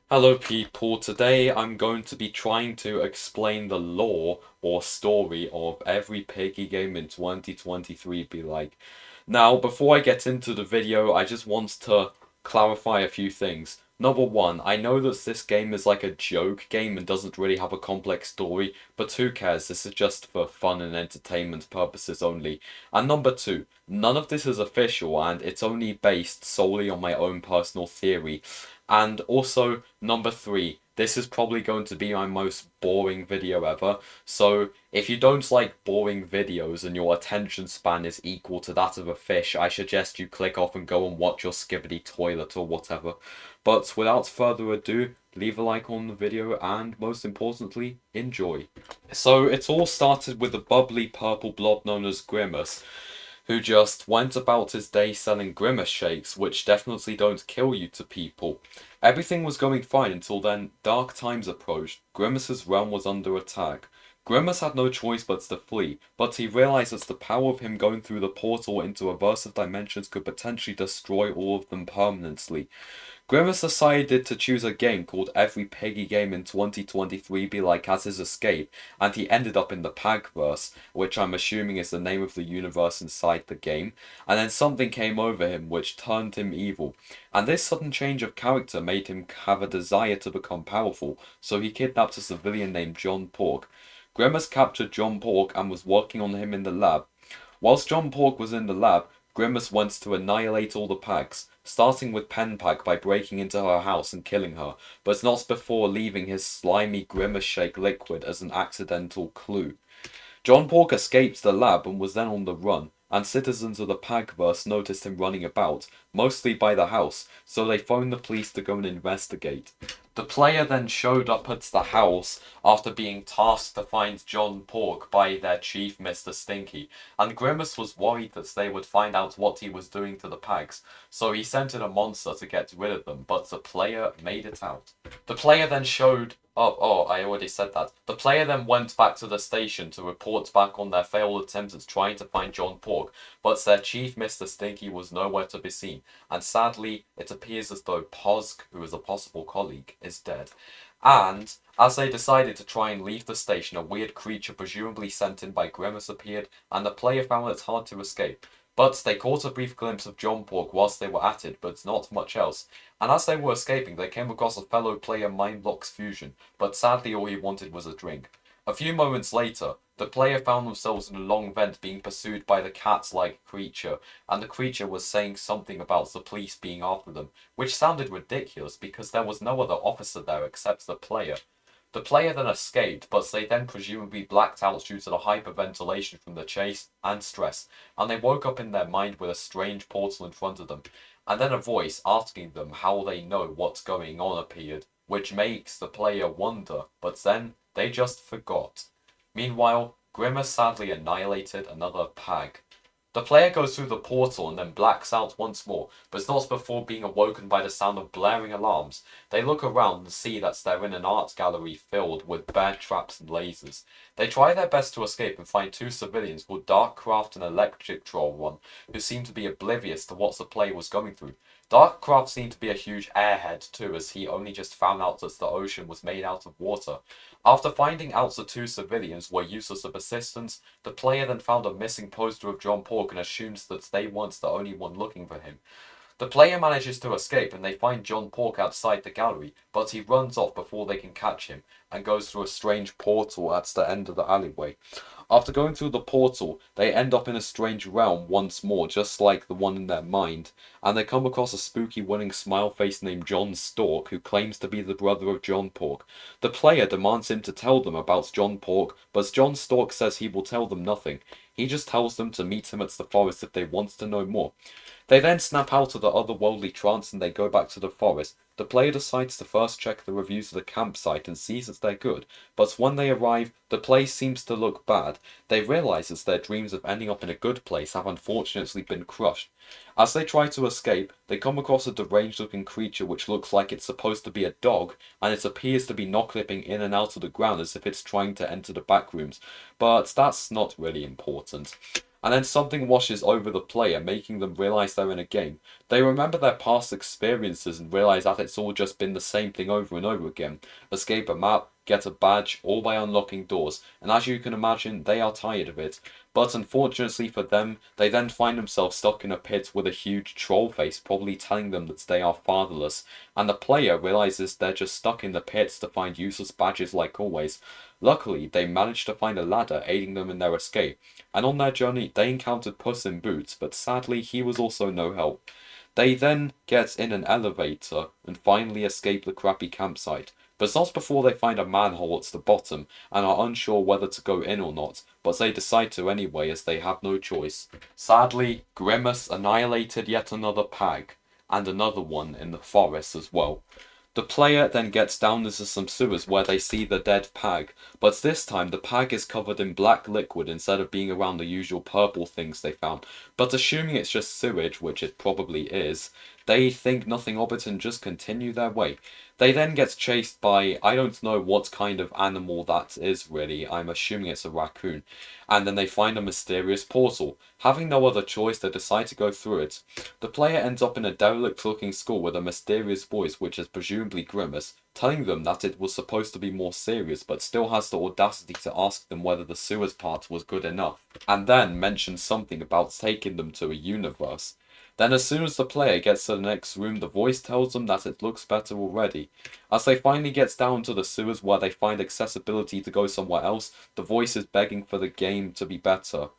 Hello people, today I'm going to be trying to explain the lore or story of every Piggy game in 2023 be like. Now, before I get into the video, I just want to clarify a few things. Number one, I know that this game is like a joke game and doesn't really have a complex story, but who cares, this is just for fun and entertainment purposes only. And number two, none of this is official and it's only based solely on my own personal theory. And also, number three, this is probably going to be my most boring video ever. So, if you don't like boring videos and your attention span is equal to that of a fish, I suggest you click off and go and watch your skibbity toilet or whatever. But without further ado, leave a like on the video and, most importantly, enjoy. So, it all started with the bubbly purple blob known as Grimace, who just went about his day selling Grimace shakes, which definitely don't kill you to people. Everything was going fine until then dark times approached. Grimace's realm was under attack. Grimace had no choice but to flee, but he realized that the power of him going through the portal into aversive dimensions could potentially destroy all of them permanently. Grimace decided to choose a game called Every Piggy Game in 2023 be like as his escape, and he ended up in the Pagverse, which I'm assuming is the name of the universe inside the game, and then something came over him which turned him evil, and this sudden change of character made him have a desire to become powerful, so he kidnapped a civilian named John Pork. Grimace captured John Pork and was working on him in the lab. Whilst John Pork was in the lab, Grimace wants to annihilate all the Pags, starting with Penpag by breaking into her house and killing her, but not before leaving his slimy Grimace Shake liquid as an accidental clue. John Pork escaped the lab and was then on the run, and citizens of the Pagverse noticed him running about, mostly by the house, so they phoned the police to go and investigate. The player then showed up at the house after being tasked to find John Pork by their chief, Mr. Stinky, and Grimace was worried that they would find out what he was doing to the Pags, so he sent in a monster to get rid of them, but the player made it out. The player then showed oh, I already said that. The player then went back to the station to report back on their failed attempts at trying to find John Pork, but their chief, Mr. Stinky, was nowhere to be seen, and sadly, it appears as though Pozg, who is a possible colleague, is dead. And, as they decided to try and leave the station, a weird creature presumably sent in by Grimace appeared, and the player found it hard to escape. But they caught a brief glimpse of John Pork whilst they were at it, but not much else. And as they were escaping, they came across a fellow player Mindlock's fusion, but sadly all he wanted was a drink. A few moments later, the player found themselves in a long vent being pursued by the cat-like creature, and the creature was saying something about the police being after them, which sounded ridiculous because there was no other officer there except the player. The player then escaped, but they then presumably blacked out due to the hyperventilation from the chase and stress, and they woke up in their mind with a strange portal in front of them, and then a voice asking them how they know what's going on appeared, which makes the player wonder, but then they just forgot. Meanwhile, Grimace sadly annihilated another Pag. The player goes through the portal and then blacks out once more, but not before being awoken by the sound of blaring alarms. They look around and see that they're in an art gallery filled with bear traps and lasers. They try their best to escape and find two civilians called Darkcraft and Electric Troll One, who seem to be oblivious to what the player was going through. Darkcraft seemed to be a huge airhead too, as he only just found out that the ocean was made out of water. After finding out the two civilians were useless of assistance, the player then found a missing poster of John Pork and assumes that they weren't the only one looking for him. The player manages to escape and they find John Pork outside the gallery, but he runs off before they can catch him and goes through a strange portal at the end of the alleyway. After going through the portal, they end up in a strange realm once more, just like the one in their mind, and they come across a spooky winning smile face named John Stork, who claims to be the brother of John Pork. The player demands him to tell them about John Pork, but John Stork says he will tell them nothing. He just tells them to meet him at the forest if they want to know more. They then snap out of the otherworldly trance and they go back to the forest. The player decides to first check the reviews of the campsite and sees that they're good, but when they arrive, the place seems to look bad. They realize that their dreams of ending up in a good place have unfortunately been crushed. As they try to escape, they come across a deranged looking creature which looks like it's supposed to be a dog, and it appears to be knock-clipping in and out of the ground as if it's trying to enter the back rooms, but that's not really important. And then something washes over the player, making them realize they're in a game. They remember their past experiences and realize that it's all just been the same thing over and over again. Escape a map, get a badge, all by unlocking doors, and as you can imagine, they are tired of it. But unfortunately for them, they then find themselves stuck in a pit with a huge troll face, probably telling them that they are fatherless. And the player realizes they're just stuck in the pits to find useless badges like always. Luckily, they managed to find a ladder aiding them in their escape, and on their journey they encountered Puss in Boots, but sadly he was also no help. They then get in an elevator and finally escape the crappy campsite, but not before they find a manhole at the bottom and are unsure whether to go in or not, but they decide to anyway as they have no choice. Sadly, Grimace annihilated yet another pag, and another one in the forest as well. The player then gets down into some sewers where they see the dead pag, but this time the pag is covered in black liquid instead of being around the usual purple things they found. But assuming it's just sewage, which it probably is, they think nothing of it and just continue their way. They then get chased by, I don't know what kind of animal that is really, I'm assuming it's a raccoon. And then they find a mysterious portal. Having no other choice, they decide to go through it. The player ends up in a derelict looking school with a mysterious voice, which is presumably Grimace, telling them that it was supposed to be more serious, but still has the audacity to ask them whether the sewers part was good enough, and then mentions something about taking them to a universe. Then as soon as the player gets to the next room, the voice tells them that it looks better already. As they finally get down to the sewers where they find accessibility to go somewhere else, the voice is begging for the game to be better.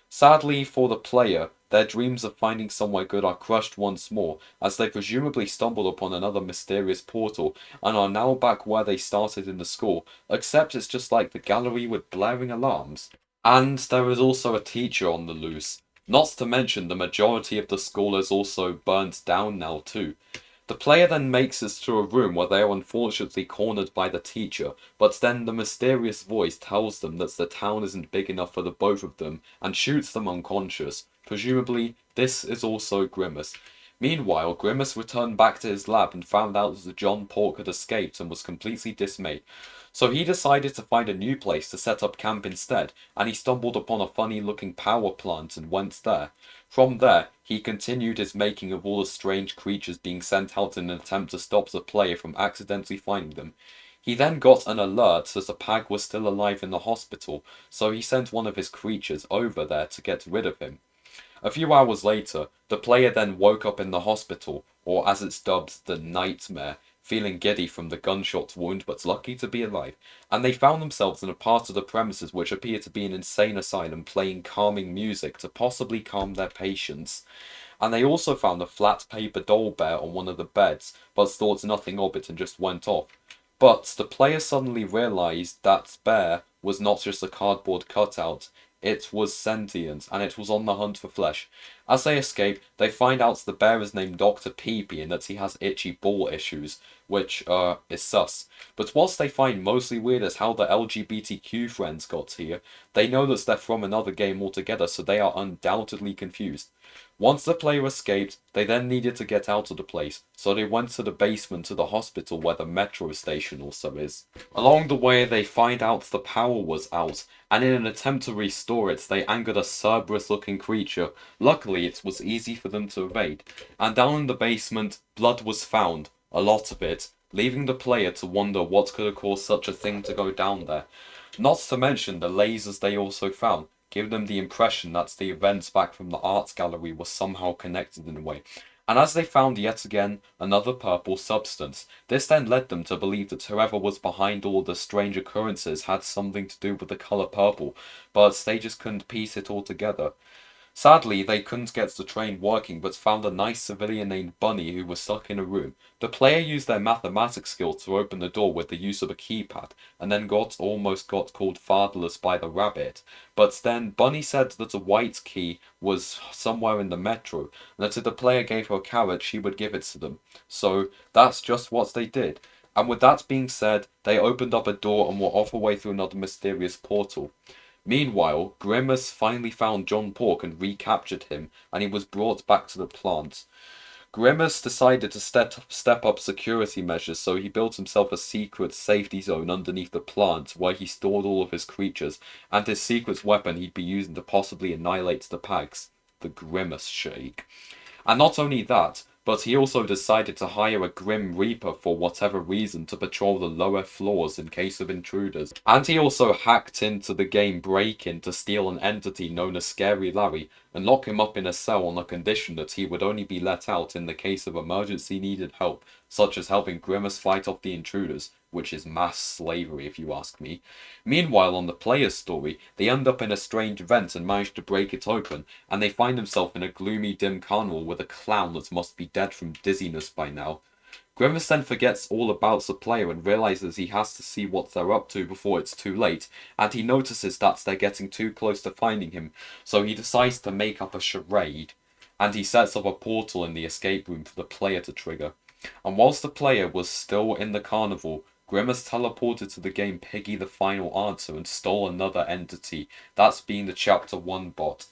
Sadly for the player, their dreams of finding somewhere good are crushed once more, as they presumably stumbled upon another mysterious portal, and are now back where they started in the school, except it's just like the gallery with blaring alarms. And there is also a teacher on the loose. Not to mention the majority of the school is also burnt down now too. The player then makes it to a room where they are unfortunately cornered by the teacher, but then the mysterious voice tells them that the town isn't big enough for the both of them and shoots them unconscious. Presumably, this is also Grimace. Meanwhile, Grimace returned back to his lab and found out that John Pork had escaped and was completely dismayed. So he decided to find a new place to set up camp instead, and he stumbled upon a funny looking power plant and went there. From there, he continued his making of all the strange creatures being sent out in an attempt to stop the player from accidentally finding them. He then got an alert that the pag was still alive in the hospital, so he sent one of his creatures over there to get rid of him. A few hours later, the player then woke up in the hospital, or as it's dubbed, the nightmare, feeling giddy from the gunshot wound but lucky to be alive, and they found themselves in a part of the premises which appeared to be an insane asylum playing calming music to possibly calm their patients. And they also found a flat paper doll bear on one of the beds, but thought nothing of it and just went off. But the player suddenly realized that bear was not just a cardboard cutout, it was sentient, and it was on the hunt for flesh. As they escape, they find out the bear is named Dr. Peepee and that he has itchy ball issues, which, is sus. But whilst they find mostly weird as how the LGBTQ friends got here, they know that they're from another game altogether, so they are undoubtedly confused. Once the player escaped, they then needed to get out of the place, so they went to the basement to the hospital where the metro station also is. Along the way, they find out the power was out, and in an attempt to restore it, they angered a Cerberus-looking creature. Luckily, it was easy for them to evade, and down in the basement, blood was found, a lot of it, leaving the player to wonder what could have caused such a thing to go down there. Not to mention the lasers they also found, giving them the impression that the events back from the art gallery were somehow connected in a way. And as they found yet again another purple substance, this then led them to believe that whoever was behind all the strange occurrences had something to do with the colour purple, but they just couldn't piece it all together. Sadly, they couldn't get the train working, but found a nice civilian named Bunny who was stuck in a room. The player used their mathematics skills to open the door with the use of a keypad, and then almost got called fatherless by the rabbit. But then Bunny said that a white key was somewhere in the metro, and that if the player gave her a carrot, she would give it to them. So that's just what they did. And with that being said, they opened up a door and were off away through another mysterious portal. Meanwhile, Grimace finally found John Pork and recaptured him, and he was brought back to the plant. Grimace decided to step up security measures, so he built himself a secret safety zone underneath the plant where he stored all of his creatures, and his secret weapon he'd be using to possibly annihilate the Pags, the Grimace Shake. And not only that, but he also decided to hire a Grim Reaper for whatever reason to patrol the lower floors in case of intruders. And he also hacked into the game Break-In to steal an entity known as Scary Larry and lock him up in a cell on the condition that he would only be let out in the case of emergency needed help, such as helping Grimace fight off the intruders, which is mass slavery if you ask me. Meanwhile, on the player's story, they end up in a strange vent and manage to break it open, and they find themselves in a gloomy, dim carnival with a clown that must be dead from dizziness by now. Grimace then forgets all about the player and realizes he has to see what they're up to before it's too late, and he notices that they're getting too close to finding him, so he decides to make up a charade, and he sets up a portal in the escape room for the player to trigger. And whilst the player was still in the carnival, Grimace teleported to the game Piggy the Final Answer and stole another entity, that's being the Chapter 1 bot.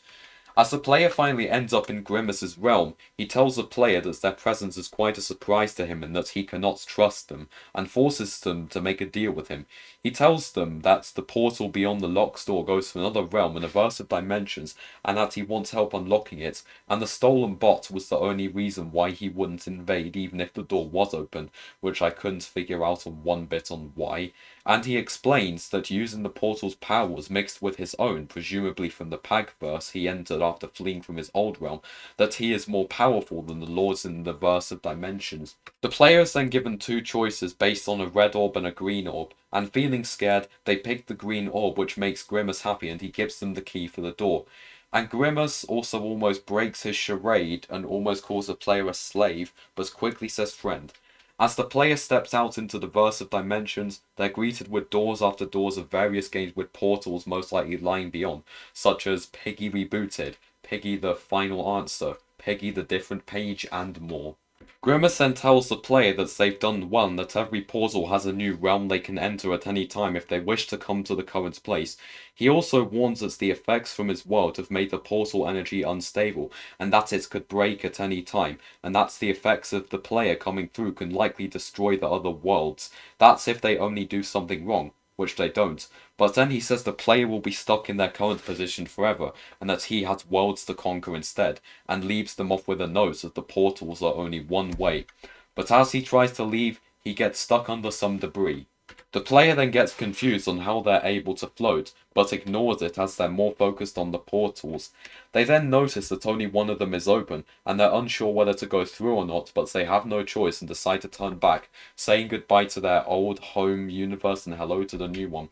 As the player finally ends up in Grimace's realm, he tells the player that their presence is quite a surprise to him and that he cannot trust them, and forces them to make a deal with him. He tells them that the portal beyond the locked door goes to another realm in a verse of dimensions, and that he wants help unlocking it, and the stolen bot was the only reason why he wouldn't invade even if the door was open, which I couldn't figure out one bit on why. And he explains that using the portal's powers mixed with his own, presumably from the Pagverse he entered after fleeing from his old realm, that he is more powerful than the lords in the verse of dimensions. The player is then given two choices based on a red orb and a green orb, and feeling scared, they pick the green orb, which makes Grimace happy, and he gives them the key for the door. And Grimace also almost breaks his charade and almost calls the player a slave, but quickly says friend. As the player steps out into the verse of dimensions, they're greeted with doors after doors of various games with portals most likely lying beyond, such as Piggy Rebooted, Piggy the Final Answer, Piggy the Different Page, and more. Grimace then tells the player that they've done one, that every portal has a new realm they can enter at any time if they wish to come to the current place. He also warns that the effects from his world have made the portal energy unstable, and that it could break at any time, and that the effects of the player coming through can likely destroy the other worlds. That's if they only do something wrong, which they don't. But then he says the player will be stuck in their current position forever, and that he has worlds to conquer instead, and leaves them off with a note that the portals are only one way. But as he tries to leave, he gets stuck under some debris. The player then gets confused on how they're able to float, but ignores it as they're more focused on the portals. They then notice that only one of them is open, and they're unsure whether to go through or not, but they have no choice and decide to turn back, saying goodbye to their old home universe and hello to the new one.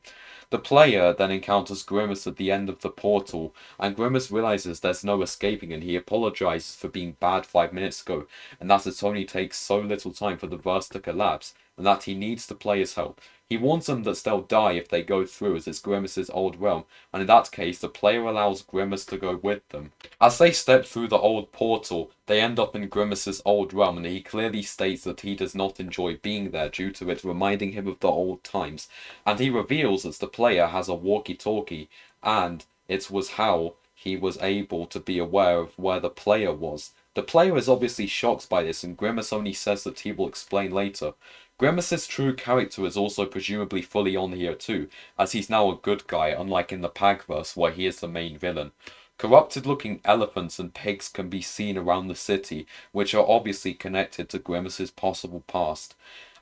The player then encounters Grimace at the end of the portal, and Grimace realizes there's no escaping, and he apologizes for being bad 5 minutes ago, and that it only takes so little time for the verse to collapse, and that he needs the player's help. He warns them that they'll die if they go through, as it's Grimace's old realm, and in that case the player allows Grimace to go with them. As they step through the old portal, they end up in Grimace's old realm, and he clearly states that he does not enjoy being there due to it reminding him of the old times, and he reveals that the player has a walkie-talkie, and it was how he was able to be aware of where the player was. The player is obviously shocked by this, and Grimace only says that he will explain later. Grimace's true character is also presumably fully on here too, as he's now a good guy, unlike in the Pagverse where he is the main villain. Corrupted looking elephants and pigs can be seen around the city, which are obviously connected to Grimace's possible past.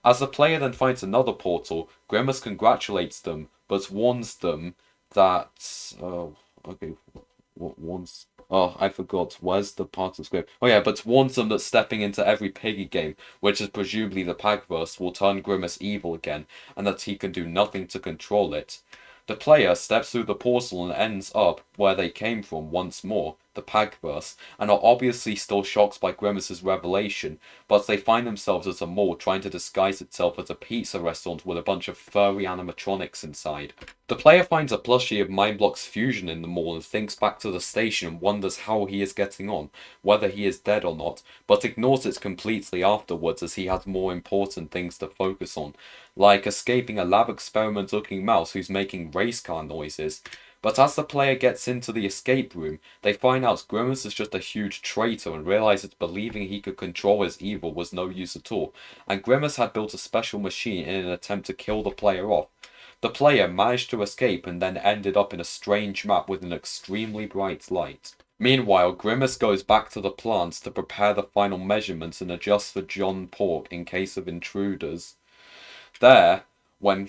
As the player then finds another portal, Grimace congratulates them, but warns them that... warns... Oh, I forgot. Where's the part of the script? Oh yeah, but warns them that stepping into every Piggy game, which is presumably the Pagverse, will turn Grimace evil again, and that he can do nothing to control it. The player steps through the portal and ends up where they came from once more, the Pagverse, and are obviously still shocked by Grimace's revelation, but they find themselves at a mall trying to disguise itself as a pizza restaurant with a bunch of furry animatronics inside. The player finds a plushie of Mindblock's fusion in the mall and thinks back to the station and wonders how he is getting on, whether he is dead or not, but ignores it completely afterwards as he has more important things to focus on, like escaping a lab experiment looking mouse who's making race car noises. But as the player gets into the escape room, they find out Grimace is just a huge traitor and realize that believing he could control his evil was no use at all, and Grimace had built a special machine in an attempt to kill the player off. The player managed to escape and then ended up in a strange map with an extremely bright light. Meanwhile, Grimace goes back to the plants to prepare the final measurements and adjust for John Pork in case of intruders. There, when,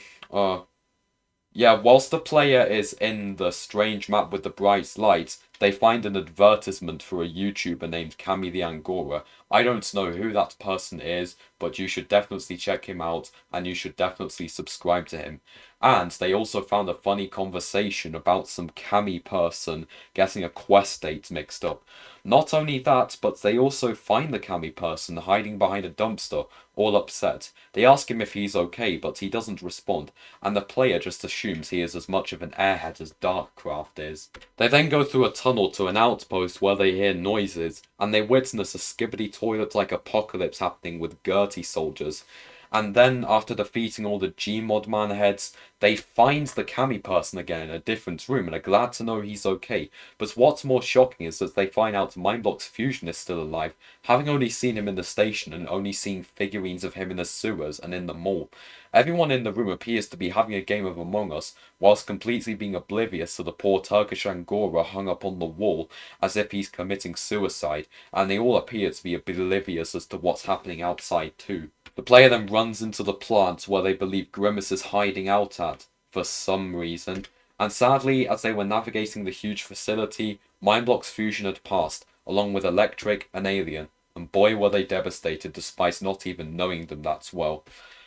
whilst the player is in the strange map with the bright lights, they find an advertisement for a YouTuber named Cami the Angora. I don't know who that person is, but you should definitely check him out, and you should definitely subscribe to him. And they also found a funny conversation about some Cami person getting a quest date mixed up. Not only that, but they also find the Cami person hiding behind a dumpster, all upset. They ask him if he's okay, but he doesn't respond, and the player just assumes he is as much of an airhead as Darkcraft is. They then go through a tunnel to an outpost where they hear noises, and they witness a skibbity toilet-like apocalypse happening with Gertie soldiers. And then, after defeating all the Gmod man heads, they find the Cami person again in a different room and are glad to know he's okay. But what's more shocking is that they find out Mindblock's Fusion is still alive, having only seen him in the station and only seen figurines of him in the sewers and in the mall. Everyone in the room appears to be having a game of Among Us, whilst completely being oblivious to the poor Turkish Angora hung up on the wall as if he's committing suicide, and they all appear to be oblivious as to what's happening outside too. The player then runs into the plant where they believe Grimace is hiding out at, for some reason, and sadly, as they were navigating the huge facility, Mindblock's fusion had passed, along with Electric and Alien, and boy were they devastated despite not even knowing them that well.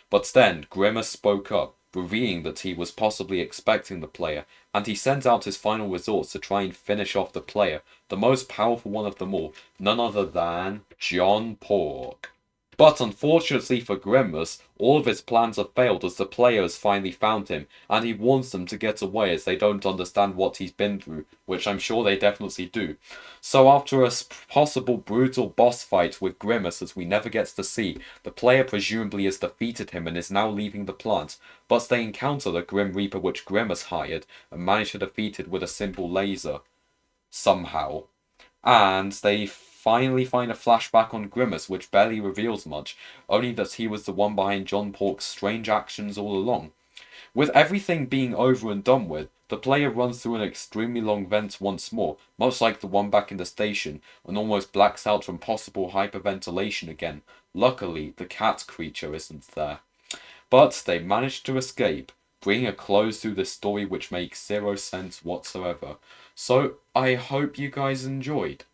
But then, Grimace spoke up, revealing that he was possibly expecting the player, and he sent out his final resorts to try and finish off the player, the most powerful one of them all, none other than John Pork. But unfortunately for Grimace, all of his plans have failed as the player has finally found him, and he warns them to get away as they don't understand what he's been through, which I'm sure they definitely do. So after a possible brutal boss fight with Grimace as we never get to see, the player presumably has defeated him and is now leaving the plant, but they encounter the Grim Reaper which Grimace hired and manage to defeat it with a simple laser. Somehow. And they finally find a flashback on Grimace which barely reveals much, only that he was the one behind John Pork's strange actions all along. With everything being over and done with, the player runs through an extremely long vent once more, much like the one back in the station, and almost blacks out from possible hyperventilation again. Luckily, the cat creature isn't there. But they manage to escape, bringing a close to this story which makes zero sense whatsoever. So, I hope you guys enjoyed.